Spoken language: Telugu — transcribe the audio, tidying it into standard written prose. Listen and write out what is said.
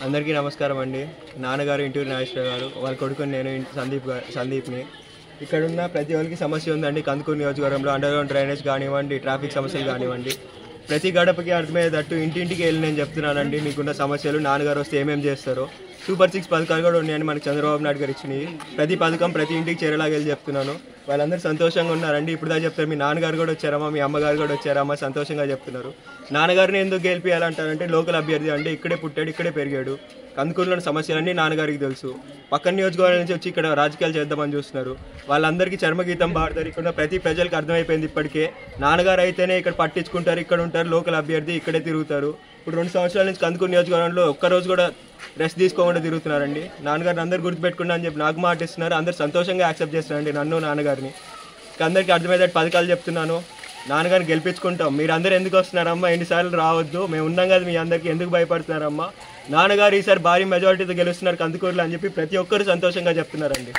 అందరికీ నమస్కారం అండి. నాన్నగారు ఇంటూరి నాగేశ్వర గారు, వాళ్ళ కొడుకుని నేను సందీప్ని. ఇక్కడున్న ప్రతి ఒక్కరికి సమస్య ఉందండి. కందుకూరు నియోజకవర్గంలో అండర్గ్రౌండ్ డ్రైనేజ్ కానివ్వండి, ట్రాఫిక్ సమస్యలు కానివ్వండి, ప్రతి గడపకి అర్థమయ్యేటట్టు ఇంటింటికి వెళ్ళి నేను చెప్తున్నానండి మీకున్న సమస్యలు. నాన్నగారు వస్తే ఏమేమి చేస్తారో. సూపర్ 6 పథకాలు కూడా ఉన్నాయని మనకి చంద్రబాబు నాయుడు గారు ఇచ్చినాయి. ప్రతి పథకం ప్రతి ఇంటికి చేరేలాగా వెళ్ళి చెప్తున్నాను. వాళ్ళందరూ సంతోషంగా ఉన్నారండి. ఇప్పుడు దాకా చెప్తారు, మీ నాన్నగారు కూడా వచ్చారమ్మా, మీ అమ్మగారు కూడా వచ్చారమ్మా, సంతోషంగా చెప్తున్నారు. నాన్నగారిని ఎందుకు గెలిపియాలంటారంటే లోకల్ అభ్యర్థి అంటే ఇక్కడే పుట్టాడు, ఇక్కడే పెరిగాడు. కందుకూరులోని సమస్యలన్నీ నాన్నగారికి తెలుసు. పక్కన నియోజకవర్గం నుంచి వచ్చి ఇక్కడ రాజకీయాలు చేద్దామని చూస్తున్నారు. వాళ్ళందరికీ చర్మగీతం పాడతారు. ఇక్కడ ప్రతి ప్రజలకు అర్థమైపోయింది ఇప్పటికే. నాన్నగారు అయితేనే ఇక్కడ పట్టించుకుంటారు, ఇక్కడ ఉంటారు, లోకల్ అభ్యర్థి ఇక్కడే తిరుగుతారు. ఇప్పుడు 2 సంవత్సరాల నుంచి కందుకూరు నియోజకవర్గంలో ఒక్కరోజు కూడా రెస్ట్ తీసుకోకుండా తిరుగుతున్నారండి. నాన్నగారిని అందరూ గుర్తుపెట్టుకున్నా అని చెప్పి నాకు మాట ఇస్తున్నారు. అందరు సంతోషంగా యాక్సెప్ట్ చేస్తున్నారండి నన్ను, నాన్నగారిని. అందరికీ అర్థమయ్యేటట్టు పథకాలు చెప్తున్నాను. నాన్నగారిని గెలిపించుకుంటాం. మీరు అందరూ ఎందుకు వస్తున్నారమ్మా, ఎన్నిసార్లు రావద్దు, మేము ఉన్నాం కదా, మీ అందరికీ ఎందుకు భయపడుతున్నారమ్మా, నాన్నగారు ఈసారి భారీ మెజారిటీతో గెలుస్తున్నారు కందుకూరులో అని చెప్పి ప్రతి ఒక్కరు సంతోషంగా చెప్తున్నారండి.